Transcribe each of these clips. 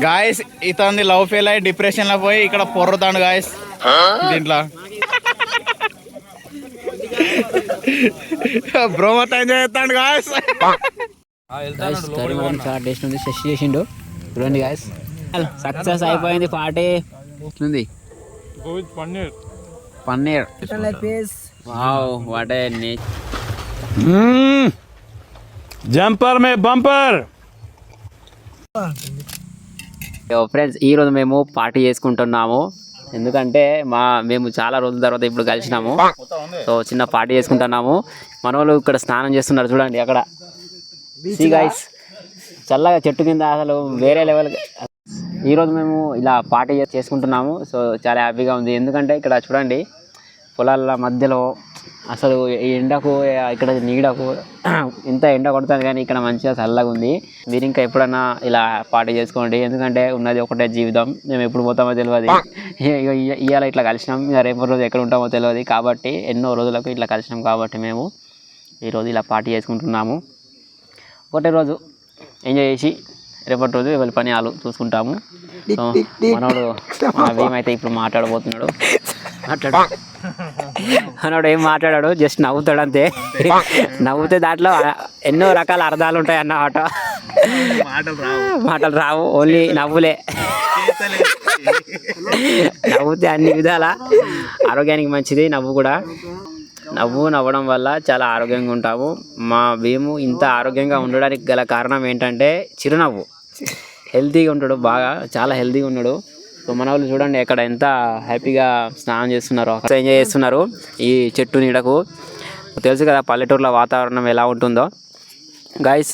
Guys ఇతని love fail అయ్యి depression లో పోయి ఇక్కడ పొర్రుతాడు గాయస్ దీంట్లో. బ్రో మొత్తం ఎంజాయ్ చేస్తాడు గాయస్. చాలా టేస్ట్ ఉంది, ఫ్రెష్ చేసిండు చూడండి గాయస్. సక్సెస్ అయిపోయింది పార్టీ. ఉంది paneer. Wow what a nature. Jumper మే బంపర్. ఫ్రెండ్స్ ఈరోజు మేము పార్టీ చేసుకుంటున్నాము, ఎందుకంటే మేము చాలా రోజుల తర్వాత ఇప్పుడు కలిసినాము. సో చిన్న పార్టీ చేసుకుంటున్నాము. మన వాళ్ళు ఇక్కడ స్నానం చేస్తున్నారు చూడండి అక్కడ. సీ గైస్ చల్లగా చెట్టు కింద అసలు వేరే లెవెల్. ఈరోజు మేము ఇలా పార్టీ చేసుకుంటున్నాము. సో చాలా హ్యాపీగా ఉంది, ఎందుకంటే ఇక్కడ చూడండి పొలాల మధ్యలో అసలు ఈ ఎండకు ఇక్కడ నీడకు ఇంత ఎండ కొడుతుంది, కానీ ఇక్కడ మంచిగా చల్లగా ఉంది. మీరు ఇంకా ఎప్పుడన్నా ఇలా పార్టీ చేసుకోండి, ఎందుకంటే ఉన్నది ఒకటే జీవితం. మేము ఎప్పుడు పోతామో తెలియదు. ఇవాళ ఇట్లా కలిసినాం, రేపు రోజు ఎక్కడ ఉంటామో తెలియదు. కాబట్టి ఎన్నో రోజులకు ఇట్లా కలిసినాం కాబట్టి మేము ఈరోజు ఇలా పార్టీ చేసుకుంటున్నాము. ఒకటే రోజు ఎంజాయ్ చేసి రేపటి రోజు ఎవరి పని వాళ్ళు చూసుకుంటాము. సో మనోడు ఏమైతే ఇప్పుడు మాట్లాడబోతున్నాడు. మనోడు ఏం మాట్లాడాడు, జస్ట్ నవ్వుతాడు అంతే. నవ్వుతే దాంట్లో ఎన్నో రకాల అర్థాలు ఉంటాయి అన్నమాట. మాటలు రావు, ఓన్లీ నవ్వులే. నవ్వుతే అన్ని విధాల ఆరోగ్యానికి మంచిది. నవ్వు కూడా నవ్వడం వల్ల చాలా ఆరోగ్యంగా ఉంటాము. మేము ఇంత ఆరోగ్యంగా ఉండడానికి గల కారణం ఏంటంటే చిరునవ్వు. హెల్తీగా ఉంటాడు, బాగా చాలా హెల్తీగా ఉన్నాడు. సో మన వాళ్ళు చూడండి ఎక్కడ ఎంత హ్యాపీగా స్నానం చేస్తున్నారు, ఎంజాయ్ చేస్తున్నారు ఈ చెట్టు నీడకు. తెలుసు కదా పల్లెటూరులో వాతావరణం ఎలా ఉంటుందో. గైస్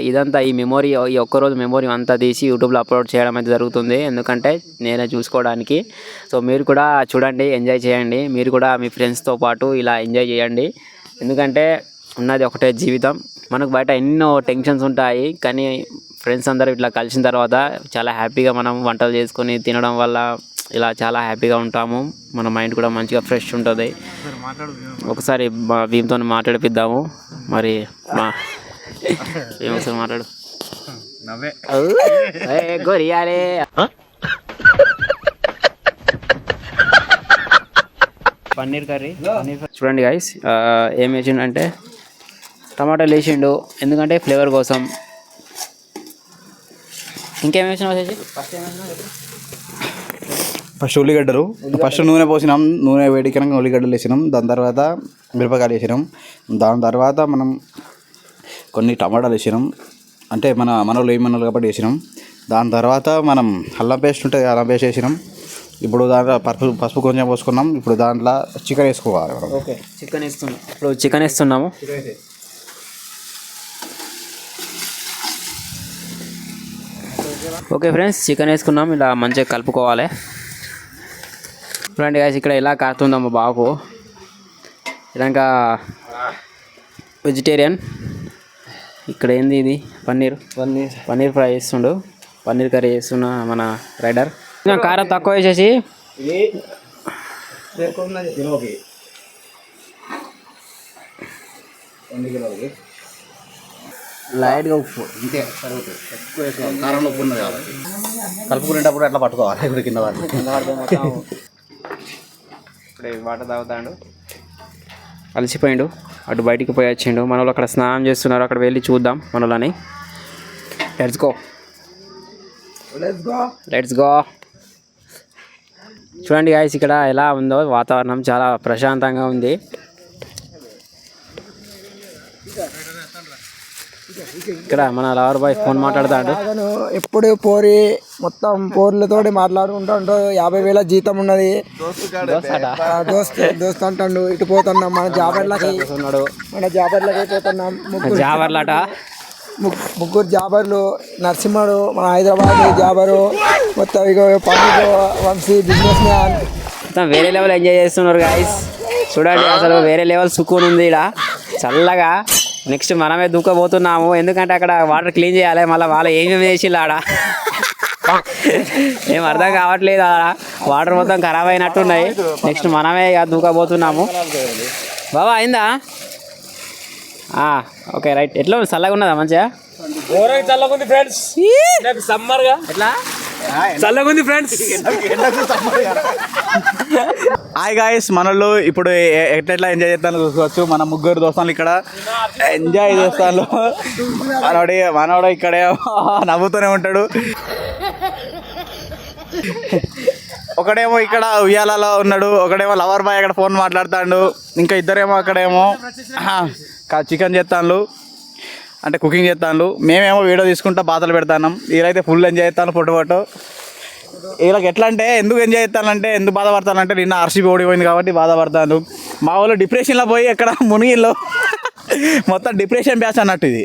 ఇదంతా ఈ మెమొరీ, ఈ ఒక్కరోజు మెమొరీ అంతా తీసి యూట్యూబ్లో అప్లోడ్ చేయడం అయితే జరుగుతుంది, ఎందుకంటే నేనే చూసుకోవడానికి. సో మీరు కూడా చూడండి, ఎంజాయ్ చేయండి. మీరు కూడా మీ ఫ్రెండ్స్తో పాటు ఇలా ఎంజాయ్ చేయండి, ఎందుకంటే ఉన్నది ఒకటే జీవితం. మనకు బయట ఎన్నో టెన్షన్స్ ఉంటాయి, కానీ ఫ్రెండ్స్ అందరూ ఇట్లా కలిసిన తర్వాత చాలా హ్యాపీగా మనం వంటలు చేసుకొని తినడం వల్ల ఇలా చాలా హ్యాపీగా ఉంటాము. మన మైండ్ కూడా మంచిగా ఫ్రెష్ ఉంటుంది. ఒకసారి భీమ్తో మాట్లాడిపిద్దాము. మరి ఒకసారి మాట్లాడు. గొరియాలే పన్నీర్ కర్రీ. చూడండి గైస్ ఏం వేసిండు, టమాటాలు వేసిండు, ఎందుకంటే ఫ్లేవర్ కోసం. ఇంకేం వేసినా వచ్చేసి ఫస్ట్ ఉల్లిగడ్డలు, ఫస్ట్ నూనె పోసినాం. నూనె వేడికనంగా ఉల్లిగడ్డలు వేసినాం. దాని తర్వాత మిరపకాయలు వేసినాం. దాని తర్వాత మనం కొన్ని టమాటాలు వేసినాం, అంటే మనలో ఏమన్నారు కాబట్టి వేసినాం. దాని తర్వాత మనం అల్లం పేస్ట్ ఉంటుంది, అల్లం పేస్ట్ వేసినాం. ఇప్పుడు దాంట్లో పసుపు కొంచెం పోసుకున్నాం. ఇప్పుడు దాంట్లో చికెన్ వేసుకోవాలి. ఓకే చికెన్ వేస్తున్నాం. ఇప్పుడు చికెన్ వేస్తున్నాము. ఓకే ఫ్రెండ్స్ చికెన్ వేసుకున్నాం. ఇలా మంచిగా కలుపుకోవాలి. చూడండి గాయస్ ఇక్కడ ఎలా కాస్తుందో మా బాబు. ఇలాగా వెజిటేరియన్. ఇక్కడ ఏంది ఇది పన్నీర్ ఫ్రై చేస్తుండు, పన్నీర్ కర్రీ చేస్తున్న మన రైడర్. కారం తక్కువ వేసేసి లైట్గా ఉప్పు ఇంతే సరిపోతుంది. ఎక్కువ వేసుకోవాలి, కారంలో ఉప్పు ఉన్నది కాబట్టి. కలుపుకునేటప్పుడు అట్లా పట్టుకోవాలి. ఇప్పుడు కింద ఇప్పుడు వాటర్ తాగుతాడు, అలసిపోయిండు, అటు బయటికి పోయి వచ్చిండు. మన వాళ్ళు అక్కడ స్నానం చేస్తున్నారు, అక్కడ వెళ్ళి చూద్దాం మన వాళ్ళని. Let's go. చూడండి గాయస్ ఇక్కడ ఎలా ఉందో వాతావరణం, చాలా ప్రశాంతంగా ఉంది. ఇక్కడ మన లవర్ బాయ్ ఫోన్ మాట్లాడుతాడు. ఎప్పుడు మొత్తం పోర్లతో మాట్లాడుకుంటా. 50,000 జీతం ఉన్నది, దోస్త్ అంటాడు. ఇటు పోతున్నాం మన జాబర్లకి పోతున్నాం. ముగ్గురు జాబర్లు, నరసింహుడు మన హైదరాబాద్ జాబరు, మొత్తం ఇక పండుగ వంశీ బిజినెస్ మ్యాన్. మొత్తం వేరే లెవెల్ ఎంజాయ్ చేస్తున్నారు గాయస్. చూడండి అసలు వేరే లెవెల్ సుకూన్ ఉంది ఇక్కడ చల్లగా. నెక్స్ట్ మనమే దూకపోతున్నాము, ఎందుకంటే అక్కడ వాటర్ క్లీన్ చేయాలి. మళ్ళీ వాళ్ళు ఏమేమి చేసిళ్ళు ఆడ ఏం అర్థం కావట్లేదు. ఆడ వాటర్ మొత్తం ఖరాబ్ అయినట్టున్నాయి. నెక్స్ట్ మనమే ఇక దూకపోతున్నాము. బాబా అయిందా? Okay right. ఎట్లా చల్లగా ఉన్నదా? మంచిగా చల్లగా ఉంది ఫ్రెండ్స్. సమ్మర్గా ఎట్లా చల్లగుంది ఫ్రెండ్స్. హాయ్ గాయస్, మనోళ్ళు ఇప్పుడు ఎట్లా ఎంజాయ్ చేస్తాను చూసుకోవచ్చు. మన ముగ్గురు దోస్తాలు ఇక్కడ ఎంజాయ్ చేస్తాను. మనోడు ఇక్కడే నవ్వుతూనే ఉంటాడు. ఒకడేమో ఇక్కడ ఉయ్యాలలో ఉన్నాడు, ఒకడేమో లవర్ బాయ్ అక్కడ ఫోన్ మాట్లాడుతాడు, ఇంకా ఇద్దరేమో అక్కడేమో చికెన్ చేస్తాను అంటే కుకింగ్ చేస్తాను. మేమేమో వీడియో తీసుకుంటా బాధలు పెడతాను. వీళ్ళైతే ఫుల్ ఎంజాయ్ చేస్తాను ఫోటో. వీళ్ళకి ఎట్లా అంటే ఎందుకు ఎంజాయ్ చేస్తానంటే ఎందుకు బాధపడతానంటే నిన్న ఆర్సీబీ ఓడిపోయింది కాబట్టి బాధపడతాను. మా వాళ్ళు డిప్రెషన్లో పోయి ఎక్కడ మునిగిల్లో మొత్తం డిప్రెషన్ బ్యాచ్ అన్నట్టు. ఇది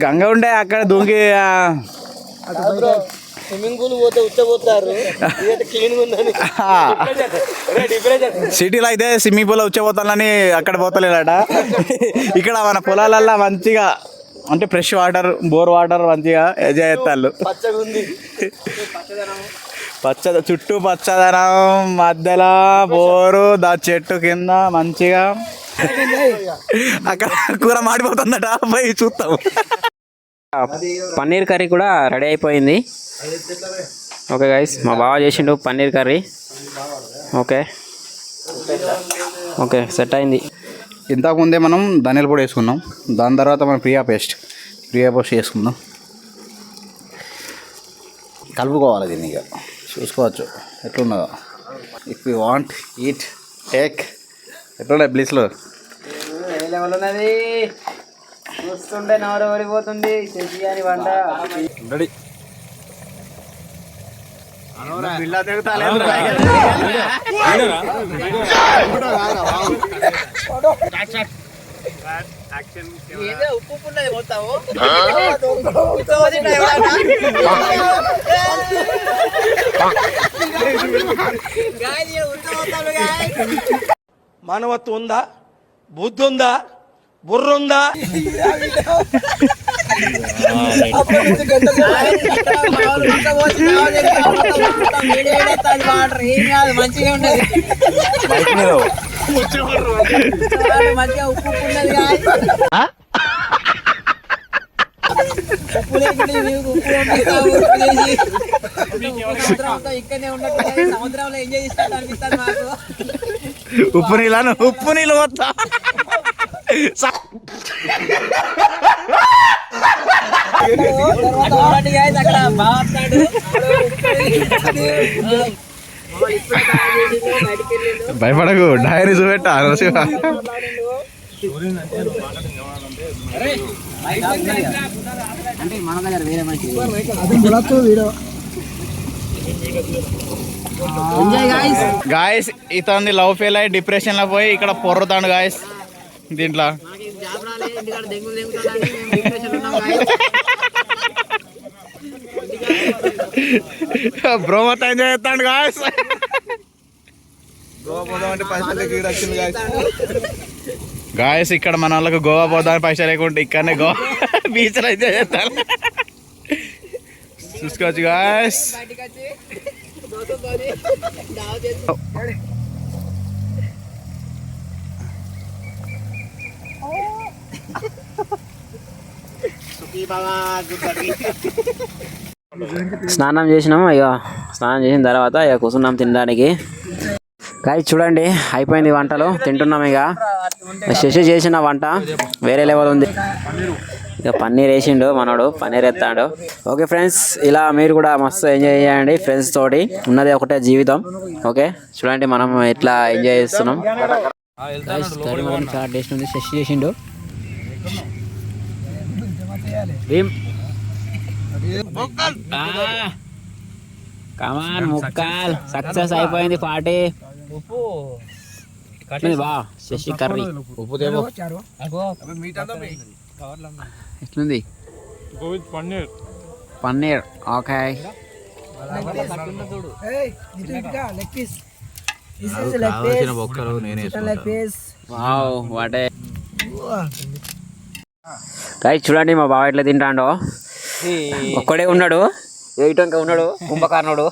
గంగ ఉండే అక్కడ దూకి స్విమ్మింగ్ పూల్ పోతే ఉచ్చబోతారు. సిటీలో అయితే స్విమ్మింగ్ పూల్ ఉచ్చబోతాలని అక్కడ పోతలేదట. ఇక్కడ మన పొలాలల్లో మంచిగా అంటే ఫ్రెష్ వాటర్, బోర్ వాటర్ మంచిగా ఎంజాయ్ చేస్తారు. చుట్టూ పచ్చదనం, మధ్యలో బోరు, దా చెట్టు కింద మంచిగా అక్కడ కూర మాడిపోతుందట. పోయి చూస్తాం. పన్నీర్ కర్రీ కూడా రెడీ అయిపోయింది. ఓకే గైస్, మా బావ చేసిండు paneer curry. Okay okay set అయింది. ఇంతకుముందే మనం ధనియాల పొడి వేసుకున్నాం. దాని తర్వాత మనం ప్రియా పేస్ట్ వేసుకుందాం. కలుపుకోవాలి దీన్ని. ఇక చూసుకోవచ్చు ఎట్లున్నదో. If you want eat take. ఎట్లున్నాయి బ్లీస్లో? ఉన్నది చూస్తుంటే నవర వరిపోతుంది. చెయ్యాలి వంట రెడీ. ఉప్పు ఉన్నది పోతావు. మానవత్వం ఉందా? బుద్ధి ఉందా? బుర్ర ఉందా? మంచిగా ఉండదు. మంచిగా ఉప్పు ఉన్నది ఇక్కడనే ఉన్నట్టు సముద్రంలో ఎంజాయ్ చేసినట్టు అనిపిస్తుంది మాకు. ఉప్పు నీళ్ళు మొత్తం అక్కడ బాగున్నాడు. భయపడకు, డైరీ చూపెట్టా. అంటే మన దగ్గర వేరే మంచి గాయస్ ఇతని లవ్ ఫెయిల్ అయ్యి డిప్రెషన్లో పోయి ఇక్కడ పొర్రుతాడు గాయస్. దీంట్లో బ్రో మొత్తం ఎంజాయ్ చేస్తాడు గాయస్. గాయస్ ఇక్కడ మన వాళ్ళకి గోవా పోదామని పైసలు లేకుంటే ఇక్కడనే గోవా బీచ్లో ఎంజాయ్ చేస్తాను. చూసుకోవచ్చు గాయస్. స్నానం చేసినాము. ఇక స్నానం చేసిన తర్వాత ఇక కూర్చున్నాం తినడానికి. గాయస్ చూడండి అయిపోయింది వంటలు, తింటున్నాం. ఇక శశి చేసిన వంట వేరే లెవెల్ ఉంది. ఇక పన్నీర్ వేసిండు మనోడు, పన్నీర్ ఎత్తాడు. ఓకే ఫ్రెండ్స్, ఇలా మీరు కూడా మస్తు ఎంజాయ్ చేయండి ఫ్రెండ్స్ తోటి. ఉన్నది ఒకటే జీవితం. ఓకే చూడండి మనం ఎట్లా ఎంజాయ్ చేస్తున్నాం. కర్రీ మాత్రం చాలా టేస్ట్ ఉంది. శశి చేసిండు. కమాన్ ముక్కల్ సక్సెస్ అయిపోయింది పార్టీ. బా శశి కర్రీ ఎట్లుంది? పన్నీర్ ఓకే. వాటే గాయస్ చూడండి మా బావ ఎట్లా తింటాడో. ఒక్కడే ఉన్నాడు, ఏటంకా ఉన్నాడు కుంభకర్ణుడు.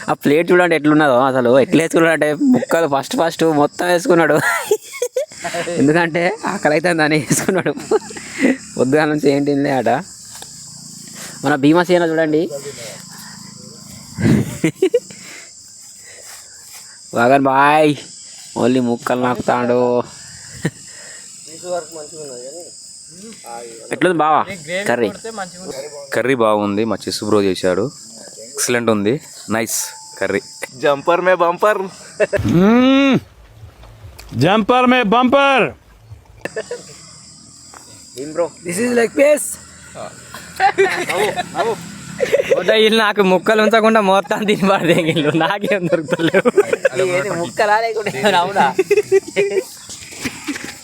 ఆ ప్లేట్ చూడండి ఎట్లున్నదో, అసలు ఎట్లా వేసుకున్నాడు అంటే ముక్కలు ఫస్ట్ మొత్తం వేసుకున్నాడు. ఎందుకంటే ఆకలి అయితే దాన్ని వేసుకున్నాడు. పొద్దుగా నుంచి ఏంటి అట. మన భీమసేన చూడండి. వాగన్ బాయ్ ఓన్లీ ముక్కలు నాకుతాడు. ఎట్లుంది బావా కర్రీ? కర్రీ బాగుంది, మా చెస్ బ్రో చేశాడు, ఎక్సలెంట్ ఉంది, నైస్ కర్రీ. జంపర్ మే బంపర్. जंपर में bumper. This is leg piece. వీళ్ళు నాకు ముక్కలు ఉంచకుండా మొత్తం తిని పడితే వీళ్ళు నాకేం దొరుకుతలేవు. ముక్కలా లేకుండా అవునా?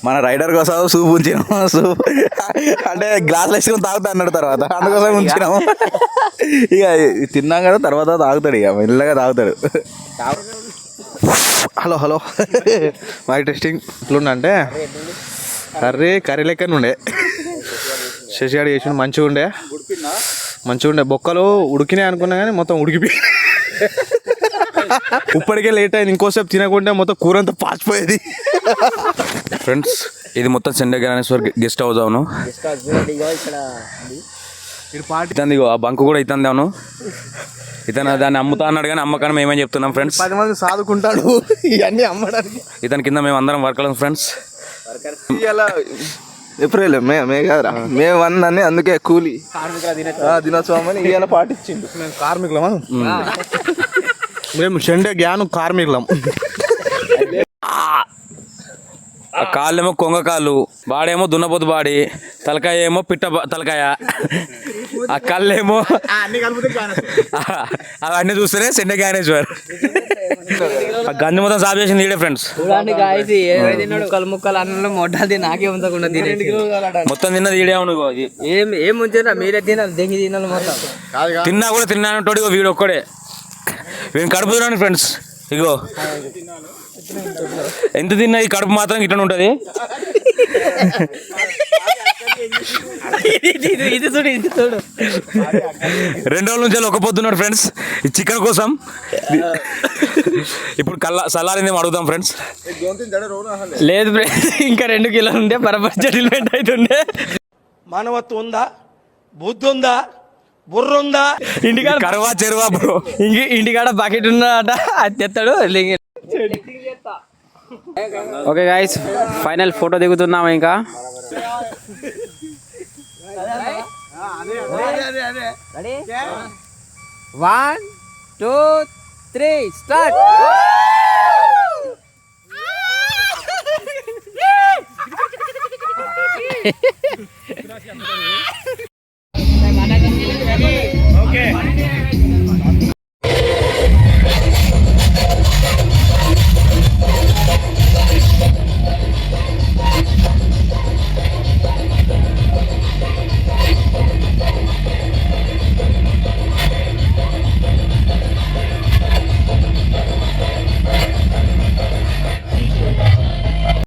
మన రైడర్ కోసం సూప్ ఉంచినాము. సూప్ అంటే గ్లాసులు వేసుకుని తాగుతా అన్నాడు, తర్వాత అందుకోసం ఉంచినాము. ఇక తిన్నాం కదా, తర్వాత తాగుతాడు, ఇక మెల్లగా తాగుతాడు. Hello mike testing. ఎట్లుండే కర్రీ లెక్కన ఉండే, శశిగాడు చేసి మంచిగా ఉండే. బొక్కలు ఉడికినాయి అనుకున్నా కానీ మొత్తం ఉడికిపోయి ఇప్పటికే లేట్ అయింది. ఇంకోసేపు తినకుంటే మొత్తం కూర అంతా పాచిపోయేది. ఫ్రెండ్స్, ఇది మొత్తం సెండే గణేశ్వర్ గెస్ట్ హౌస్. అవును, ఇతంది ఆ బంకు కూడా ఇతంది. అవును, ఇతను దాన్ని అమ్ముతా అన్నాడు కానీ అమ్మకాన్ని మేమేం చెప్తున్నాం ఫ్రెండ్స్. 10 మంది సాదుకుంటాడు ఇవన్నీ అమ్మడానికి. ఇతని కింద మేము అందరం వర్కర్లం ఫ్రెండ్స్. ఏప్రిల్ మే కాదురా, మే 1 అని, అందుకే కూలీ దినోత్సవం అని ఇవాళ పాటించిండు. మేము కార్మికులమా, మేము షెండే జ్ఞానం కార్మికులం. ఆ కాళ్ళేమో కొంగ కాళ్ళు, బాడేమో దున్నపోతు బాడి, తలకాయ ఏమో పిట్ట తలకాయ, ఆ కళ్ళేమో అవన్నీ చూస్తేనే సెండే జ్ఞానేశ్వర్. ఆ గంజి మొత్తం సాఫ్ చేసింది ఈడే ఫ్రెండ్స్. ముక్కలు అన్నంలో మొట్టాది నాకే ఉంచకుండా మొత్తం తిన్నది ఈడే. అవును, ఏం ఉంచారా మీరే తినాలి, దెంగి తినాలి మొత్తం. తిన్నా కూడా తిన్నానంటోడు ఇగో వీడు ఒక్కడే. వీడిని కడుపు తిన్నాను ఫ్రెండ్స్. ఇగో ఎంత తిన్నా ఈ కడుపు మాత్రం ఇట్లా ఉంటుంది. ఇది చూడు, ఇది చూడు. 2 రోజుల నుంచి ఒక పొద్దున్నాడు ఫ్రెండ్స్ ఈ చికెన్ కోసం. ఇప్పుడు సలారింది అడుగుతాం ఫ్రెండ్స్. లేదు ఇంకా 2 కిలోలు ఉంటే పరపతి సెటిల్మెంట్ అవుతుండే. మానవత్వం ఉందా, బుద్ధి ఉందా, బుర్ర ఉందా? ఇంటికాడ కరువా చెరువా బ్రో. ఇంటికాడ బకెట్ ఉన్నట, అది తెస్తాడు. ఓకే గైస్, ఫైనల్ ఫోటో దిగుతున్నాము. ఇంకా 1 2 3 స్టార్ట్.